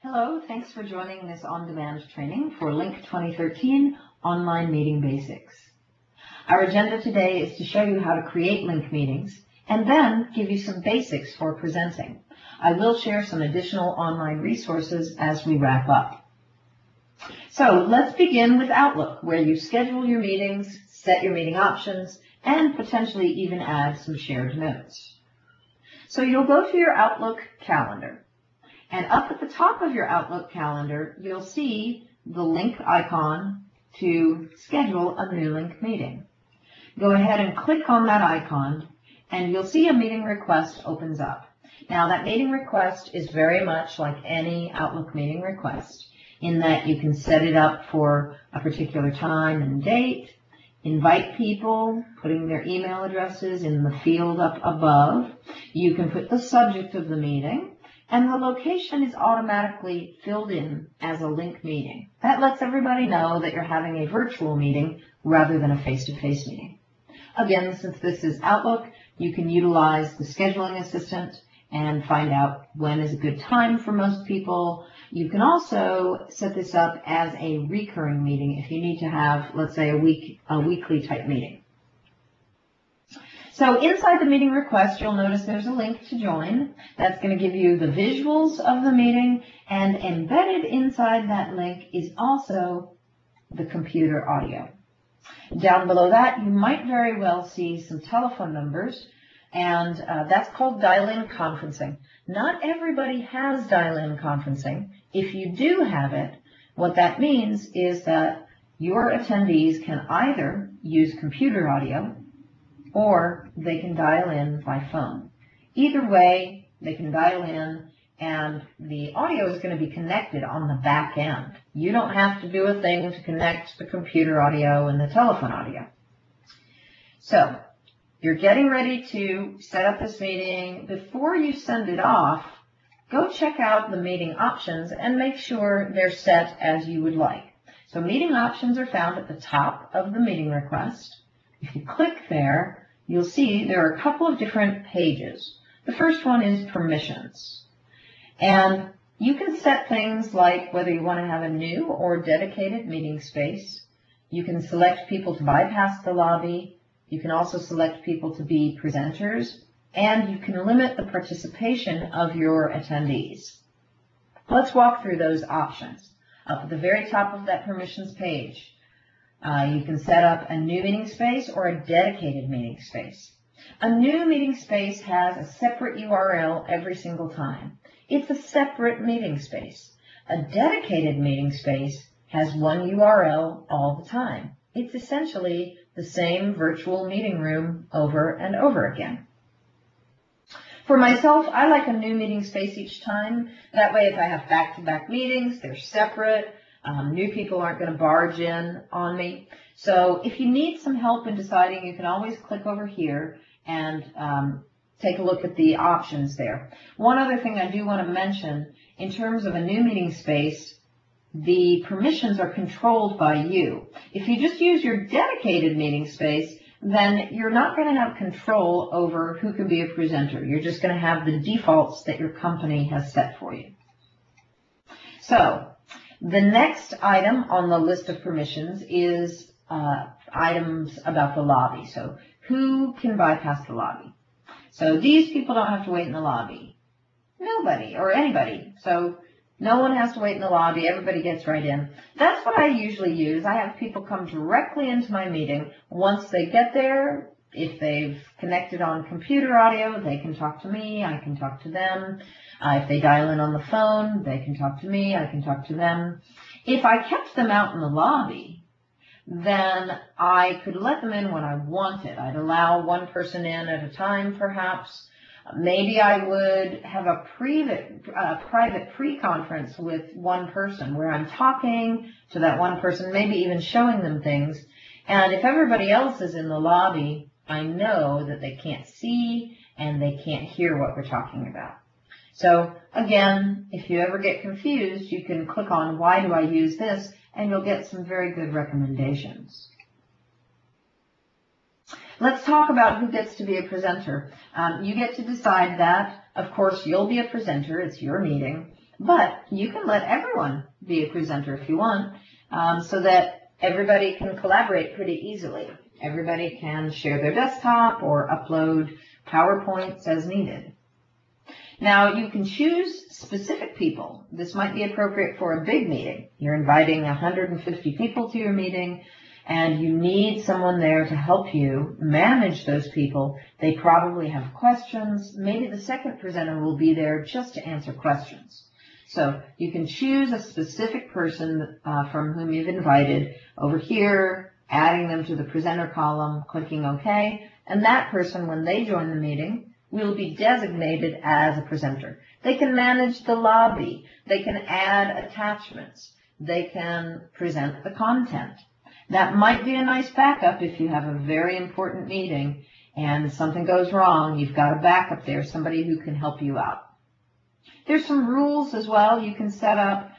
Hello, thanks for joining this on-demand training for Lync 2013 Online Meeting Basics. Our agenda today is to show you how to create Lync meetings and then give you some basics for presenting. I will share some additional online resources as we wrap up. So let's begin with Outlook, where you schedule your meetings, set your meeting options, and potentially even add some shared notes. So you'll go to your Outlook calendar. And up at the top of your Outlook calendar, you'll see the Lync icon to schedule a new Lync meeting. Go ahead and click on that icon, and you'll see a meeting request opens up. Now, that meeting request is very much like any Outlook meeting request, in that you can set it up for a particular time and date, invite people, putting their email addresses in the field up above. You can put the subject of the meeting, and the location is automatically filled in as a Lync meeting. That lets everybody know that you're having a virtual meeting rather than a face-to-face meeting. Again, since this is Outlook, you can utilize the scheduling assistant and find out when is a good time for most people. You can also set this up as a recurring meeting if you need to have, let's say, a weekly type meeting. So inside the meeting request, you'll notice there's a link to join. That's going to give you the visuals of the meeting, and embedded inside that link is also the computer audio. Down below that, you might very well see some telephone numbers, and that's called dial-in conferencing. Not everybody has dial-in conferencing. If you do have it, what that means is that your attendees can either use computer audio or they can dial in by phone. Either way, they can dial in, and the audio is going to be connected on the back end. You don't have to do a thing to connect the computer audio and the telephone audio. So, you're getting ready to set up this meeting. Before you send it off, go check out the meeting options and make sure they're set as you would like. So meeting options are found at the top of the meeting request. If you click there, you'll see there are a couple of different pages. The first one is permissions. And you can set things like whether you want to have a new or dedicated meeting space. You can select people to bypass the lobby. You can also select people to be presenters. And you can limit the participation of your attendees. Let's walk through those options. Up at the very top of that permissions page, you can set up a new meeting space or a dedicated meeting space. A new meeting space has a separate URL every single time. It's a separate meeting space. A dedicated meeting space has one URL all the time. It's essentially the same virtual meeting room over and over again. For myself, I like a new meeting space each time. That way, if I have back-to-back meetings, they're separate. New people aren't going to barge in on me. So if you need some help in deciding, you can always click over here and take a look at the options there. One other thing I do want to mention, in terms of a new meeting space, the permissions are controlled by you. If you just use your dedicated meeting space, then you're not going to have control over who can be a presenter. You're just going to have the defaults that your company has set for you. So, the next item on the list of permissions is items about the lobby. So who can bypass the lobby? So these people don't have to wait in the lobby. Nobody or anybody. So no one has to wait in the lobby. Everybody gets right in. That's what I usually use. I have people come directly into my meeting. Once they get there, if they've connected on computer audio, they can talk to me. I can talk to them. If they dial in on the phone, they can talk to me, I can talk to them. If I kept them out in the lobby, then I could let them in when I wanted. I'd allow one person in at a time, perhaps. Maybe I would have a private pre-conference with one person where I'm talking to that one person, maybe even showing them things. And if everybody else is in the lobby, I know that they can't see and they can't hear what we're talking about. So again, if you ever get confused, you can click on why do I use this, and you'll get some very good recommendations. Let's talk about who gets to be a presenter. You get to decide that. Of course, you'll be a presenter. It's your meeting. But you can let everyone be a presenter if you want, so that everybody can collaborate pretty easily. Everybody can share their desktop or upload PowerPoints as needed. Now, you can choose specific people. This might be appropriate for a big meeting. You're inviting 150 people to your meeting, and you need someone there to help you manage those people. They probably have questions. Maybe the second presenter will be there just to answer questions. So you can choose a specific person from whom you've invited over here, adding them to the presenter column, clicking OK, and that person, when they join the meeting, will be designated as a presenter. They can manage the lobby. They can add attachments. They can present the content. That might be a nice backup if you have a very important meeting and something goes wrong. You've got a backup there, somebody who can help you out. There's some rules as well you can set up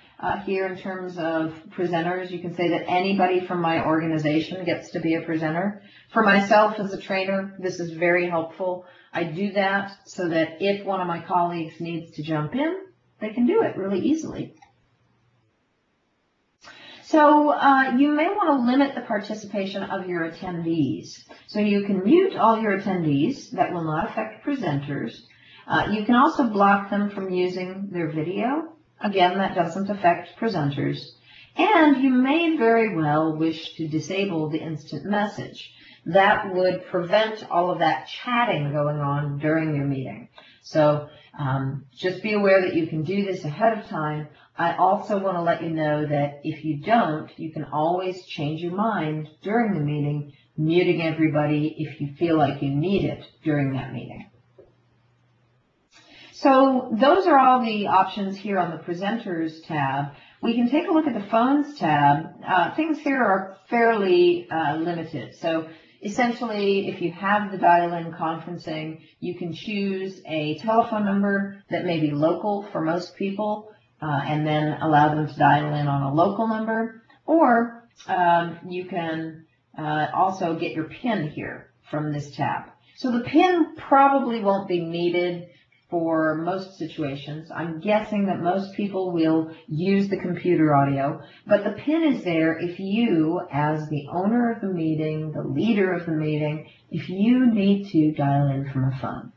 here in terms of presenters. You can say that anybody from my organization gets to be a presenter. For myself as a trainer, this is very helpful. I do that so that if one of my colleagues needs to jump in, they can do it really easily. So you may want to limit the participation of your attendees. So you can mute all your attendees. That will not affect presenters. You can also block them from using their video. Again, that doesn't affect presenters. And you may very well wish to disable the instant message. That would prevent all of that chatting going on during your meeting. So just be aware that you can do this ahead of time. I also want to let you know that if you don't, you can always change your mind during the meeting, muting everybody if you feel like you need it during that meeting. So those are all the options here on the Presenters tab. We can take a look at the Phones tab. Things here are fairly limited. So essentially, if you have the dial-in conferencing, you can choose a telephone number that may be local for most people and then allow them to dial in on a local number. Or you can also get your PIN here from this tab. So the PIN probably won't be needed for most situations. I'm guessing that most people will use the computer audio, but the PIN is there if you, as the owner of the meeting, the leader of the meeting, if you need to dial in from a phone.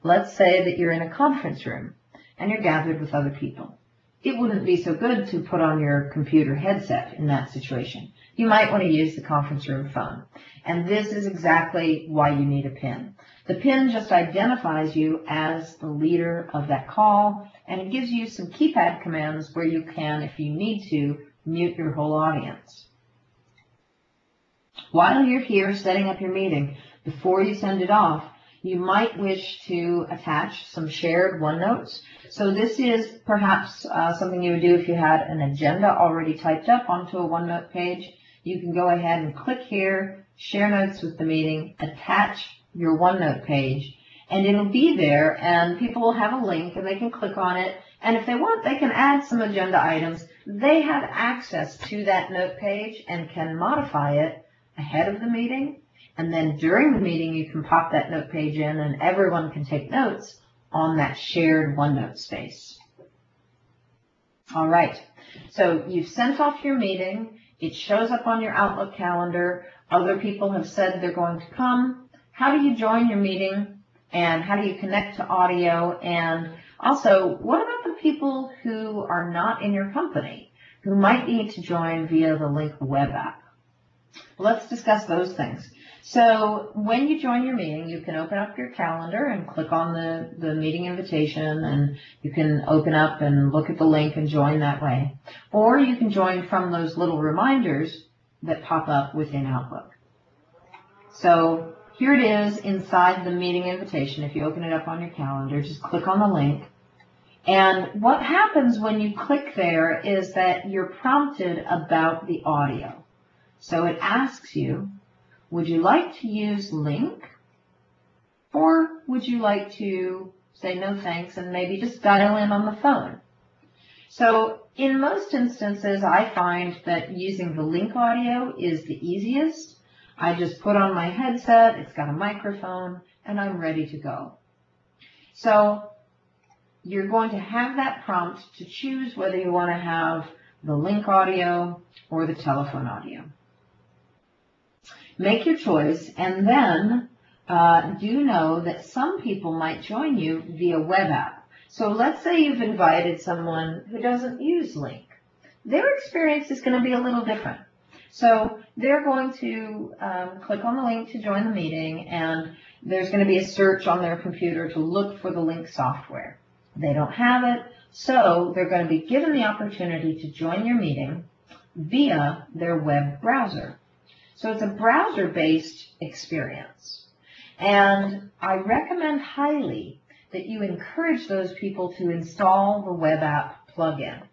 Let's say that you're in a conference room and you're gathered with other people. It wouldn't be so good to put on your computer headset in that situation. You might want to use the conference room phone. And this is exactly why you need a PIN. The PIN just identifies you as the leader of that call, and it gives you some keypad commands where you can, if you need to, mute your whole audience. While you're here setting up your meeting, before you send it off, you might wish to attach some shared OneNotes. So this is perhaps something you would do if you had an agenda already typed up onto a OneNote page. You can go ahead and click here, share notes with the meeting, attach your OneNote page, and it'll be there, and people will have a link and they can click on it, and if they want, they can add some agenda items. They have access to that note page and can modify it ahead of the meeting, and then during the meeting you can pop that note page in and everyone can take notes on that shared OneNote space. All right, so you've sent off your meeting, it shows up on your Outlook calendar, other people have said they're going to come. How do you join your meeting, and how do you connect to audio? And also, what about the people who are not in your company, who might need to join via the Lync web app? Let's discuss those things. So when you join your meeting, you can open up your calendar and click on the meeting invitation, and you can open up and look at the link and join that way. Or you can join from those little reminders that pop up within Outlook. So here it is inside the meeting invitation. If you open it up on your calendar, just click on the link. And what happens when you click there is that you're prompted about the audio. So it asks you, would you like to use Lync? Or would you like to say no thanks and maybe just dial in on the phone? So in most instances, I find that using the Lync audio is the easiest. I just put on my headset, it's got a microphone, and I'm ready to go. So you're going to have that prompt to choose whether you want to have the Lync audio or the telephone audio. Make your choice, and then do know that some people might join you via web app. So let's say you've invited someone who doesn't use Lync. Their experience is going to be a little different. So they're going to click on the link to join the meeting, and there's going to be a search on their computer to look for the Lync software. They don't have it, so they're going to be given the opportunity to join your meeting via their web browser. So it's a browser-based experience. And I recommend highly that you encourage those people to install the web app plugin.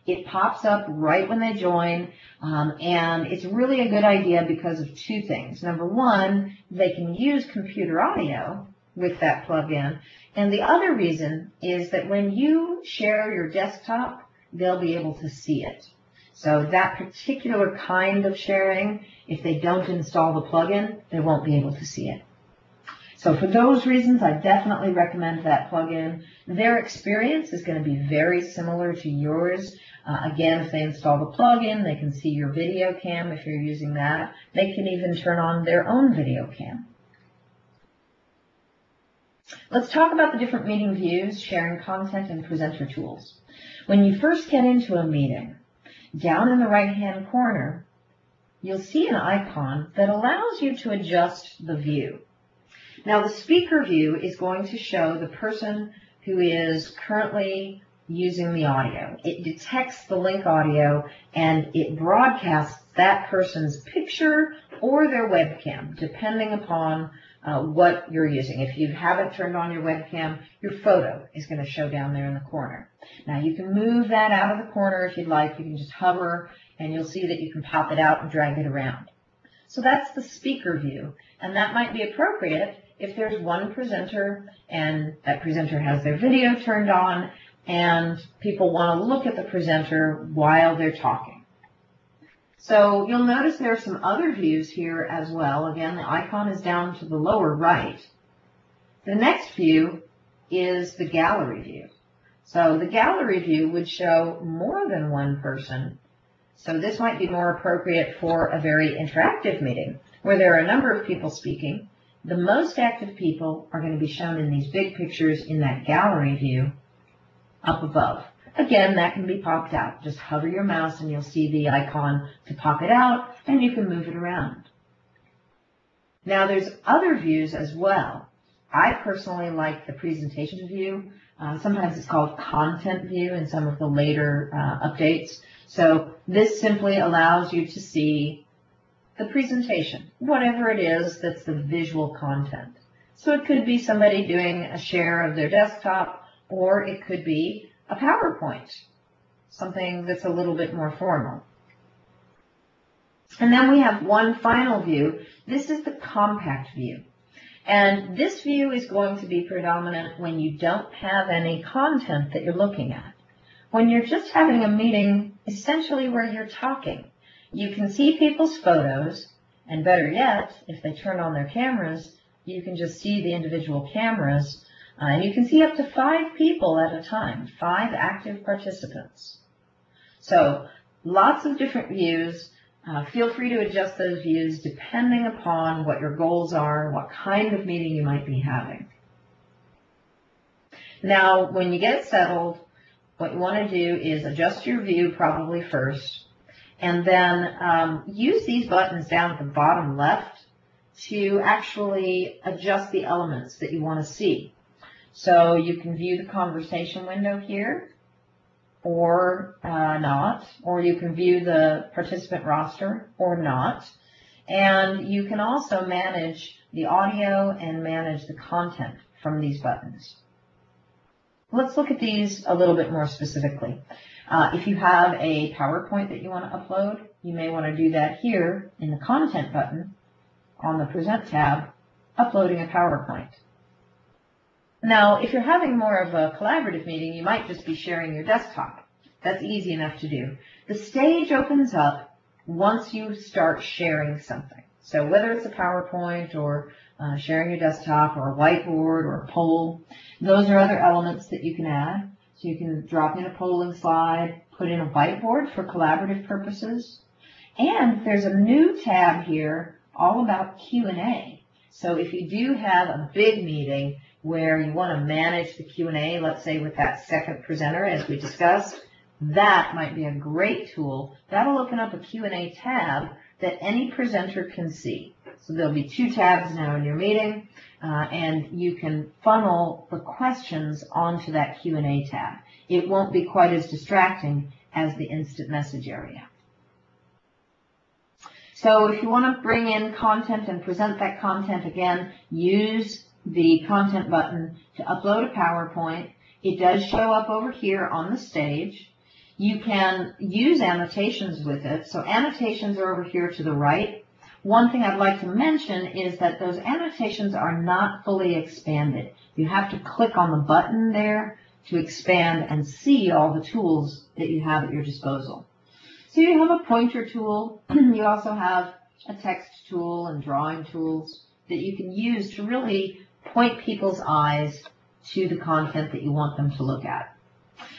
It pops up right when they join, and it's really a good idea because of two things. Number one, they can use computer audio with that plugin, and the other reason is that when you share your desktop, they'll be able to see it. So that particular kind of sharing, if they don't install the plugin, they won't be able to see it. So for those reasons, I definitely recommend that plugin. Their experience is going to be very similar to yours. Again, if they install the plugin, they can see your video cam if you're using that. They can even turn on their own video cam. Let's talk about the different meeting views, sharing content, and presenter tools. When you first get into a meeting, down in the right-hand corner, you'll see an icon that allows you to adjust the view. Now, the speaker view is going to show the person who is currently using the audio. It detects the Lync audio, and it broadcasts that person's picture or their webcam, depending upon what you're using. If you haven't turned on your webcam, your photo is going to show down there in the corner. Now, you can move that out of the corner if you'd like. You can just hover, and you'll see that you can pop it out and drag it around. So that's the speaker view, and that might be appropriate if there's one presenter, and that presenter has their video turned on, and people want to look at the presenter while they're talking. So you'll notice there are some other views here as well. Again, the icon is down to the lower right. The next view is the gallery view. So the gallery view would show more than one person. So this might be more appropriate for a very interactive meeting where there are a number of people speaking. The most active people are going to be shown in these big pictures in that gallery view up above. Again, that can be popped out. Just hover your mouse and you'll see the icon to pop it out, and you can move it around. Now, there's other views as well. I personally like the presentation view. Sometimes it's called content view in some of the later updates. So this simply allows you to see the presentation, whatever it is that's the visual content. So it could be somebody doing a share of their desktop, or it could be a PowerPoint, something that's a little bit more formal. And then we have one final view. This is the compact view. And this view is going to be predominant when you don't have any content that you're looking at. When you're just having a meeting, essentially where you're talking, you can see people's photos, and better yet, if they turn on their cameras, you can just see the individual cameras. And you can see up to 5 people at a time, 5 active participants. So lots of different views. Feel free to adjust those views depending upon what your goals are, what kind of meeting you might be having. Now, when you get settled, what you want to do is adjust your view probably first, and then use these buttons down at the bottom left to actually adjust the elements that you want to see. So you can view the conversation window here, or not, or you can view the participant roster, or not. And you can also manage the audio and manage the content from these buttons. Let's look at these a little bit more specifically. If you have a PowerPoint that you want to upload, you may want to do that here in the Content button on the Present tab, uploading a PowerPoint. Now, if you're having more of a collaborative meeting, you might just be sharing your desktop. That's easy enough to do. The stage opens up once you start sharing something. So whether it's a PowerPoint or sharing your desktop or a whiteboard or a poll. Those are other elements that you can add. So you can drop in a polling slide, put in a whiteboard for collaborative purposes. And there's a new tab here all about Q&A. So if you do have a big meeting where you want to manage the Q&A, let's say with that second presenter as we discussed, that might be a great tool. That'll open up a Q&A tab that any presenter can see. So there'll be 2 tabs now in your meeting, and you can funnel the questions onto that Q&A tab. It won't be quite as distracting as the instant message area. So if you want to bring in content and present that content again, use the content button to upload a PowerPoint. It does show up over here on the stage. You can use annotations with it. So annotations are over here to the right. One thing I'd like to mention is that those annotations are not fully expanded. You have to click on the button there to expand and see all the tools that you have at your disposal. So you have a pointer tool. You also have a text tool and drawing tools that you can use to really point people's eyes to the content that you want them to look at.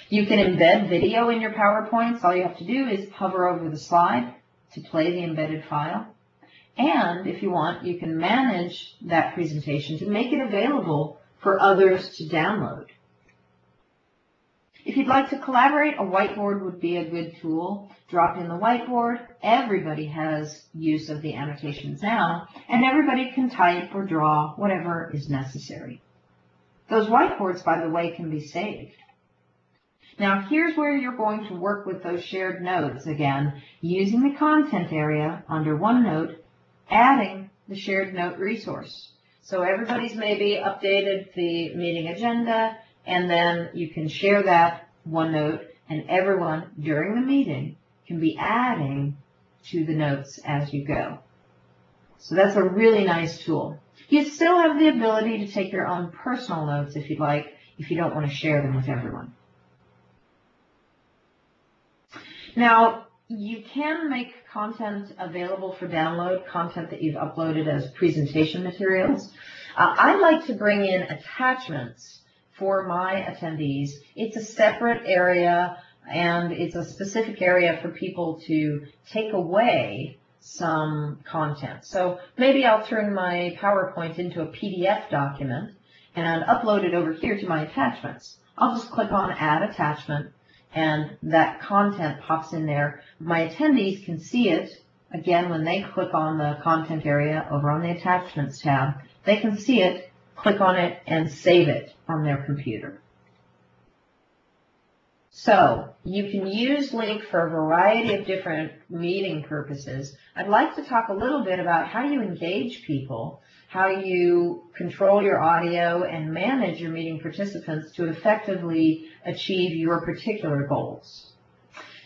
You can embed video in your PowerPoints. All you have to do is hover over the slide to play the embedded file. And if you want, you can manage that presentation to make it available for others to download. If you'd like to collaborate, a whiteboard would be a good tool. Drop in the whiteboard. Everybody has use of the annotations now, and everybody can type or draw whatever is necessary. Those whiteboards, by the way, can be saved. Now, here's where you're going to work with those shared notes again, using the content area under OneNote, adding the shared note resource. So everybody's maybe updated the meeting agenda, and then you can share that OneNote, and everyone during the meeting can be adding to the notes as you go. So that's a really nice tool. You still have the ability to take your own personal notes if you'd like, if you don't want to share them with everyone. Now, you can make content available for download, content that you've uploaded as presentation materials. I like to bring in attachments for my attendees. It's a separate area, and it's a specific area for people to take away some content. So maybe I'll turn my PowerPoint into a PDF document and upload it over here to my attachments. I'll just click on Add Attachment, and that content pops in there. My attendees can see it, again, when they click on the content area over on the Attachments tab. They can see it, click on it, and save it on their computer. So you can use Lync for a variety of different meeting purposes. I'd like to talk a little bit about how you engage people, how you control your audio and manage your meeting participants to effectively achieve your particular goals.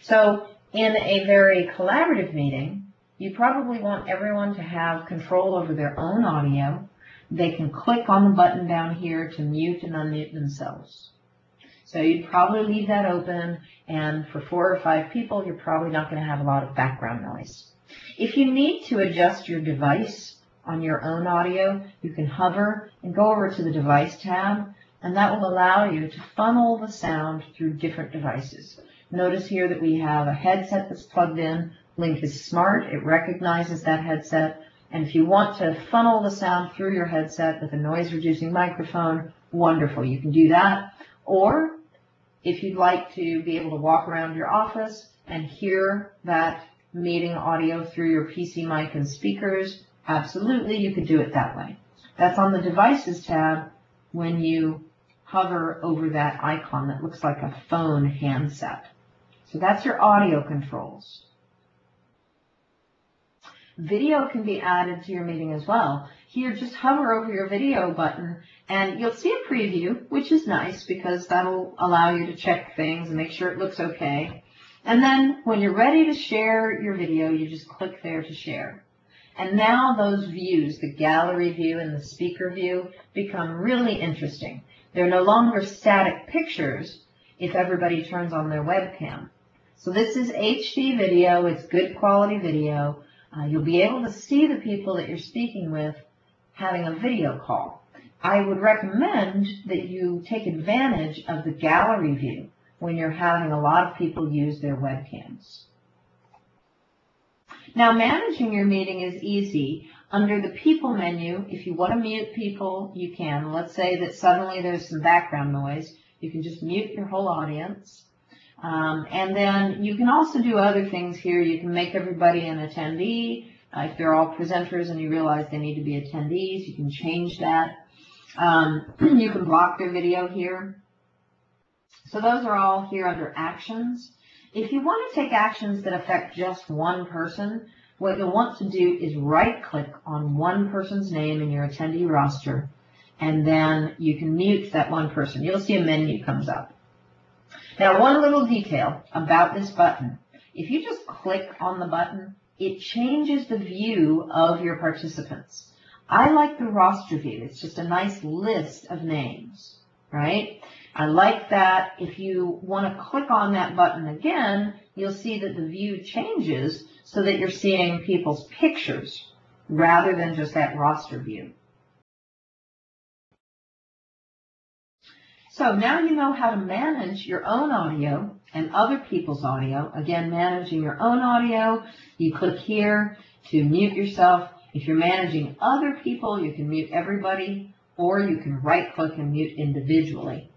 So in a very collaborative meeting, you probably want everyone to have control over their own audio. They can click on the button down here to mute and unmute themselves. So you'd probably leave that open, and for 4 or 5 people, you're probably not going to have a lot of background noise. If you need to adjust your device on your own audio, you can hover and go over to the Device tab, and that will allow you to funnel the sound through different devices. Notice here that we have a headset that's plugged in. Lync is smart. It recognizes that headset, and if you want to funnel the sound through your headset with a noise-reducing microphone, wonderful. You can do that. Or if you'd like to be able to walk around your office and hear that meeting audio through your PC mic and speakers, absolutely, you could do it that way. That's on the Devices tab when you hover over that icon that looks like a phone handset. So that's your audio controls. Video can be added to your meeting as well. Here, just hover over your video button, and you'll see a preview, which is nice because that'll allow you to check things and make sure it looks okay. And then when you're ready to share your video, you just click there to share. And now those views, the gallery view and the speaker view, become really interesting. They're no longer static pictures if everybody turns on their webcam. So this is HD video. It's good quality video. You'll be able to see the people that you're speaking with having a video call. I would recommend that you take advantage of the gallery view when you're having a lot of people use their webcams. Now, managing your meeting is easy. Under the People menu, if you want to mute people, you can. Let's say that suddenly there's some background noise. You can just mute your whole audience. And then you can also do other things here. You can make everybody an attendee. If they're all presenters and you realize they need to be attendees, you can change that. You can block their video here. So those are all here under Actions. If you want to take actions that affect just one person, what you'll want to do is right-click on one person's name in your attendee roster, and then you can mute that one person. You'll see a menu comes up. Now, one little detail about this button. If you just click on the button, it changes the view of your participants. I like the roster view. It's just a nice list of names, right? I like that. If you want to click on that button again, you'll see that the view changes so that you're seeing people's pictures rather than just that roster view. So now you know how to manage your own audio and other people's audio. Again, managing your own audio, you click here to mute yourself. If you're managing other people, you can mute everybody, or you can right-click and mute individually.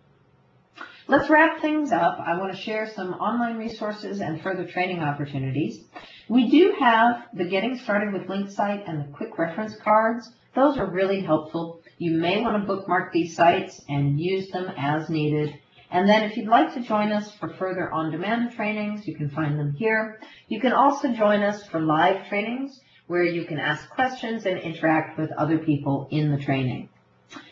Let's wrap things up. I want to share some online resources and further training opportunities. We do have the Getting Started with Lync site and the quick reference cards. Those are really helpful. You may want to bookmark these sites and use them as needed. And then if you'd like to join us for further on-demand trainings, you can find them here. You can also join us for live trainings where you can ask questions and interact with other people in the training.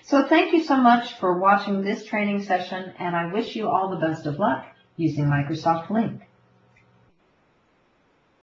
So thank you so much for watching this training session, and I wish you all the best of luck using Microsoft Lync.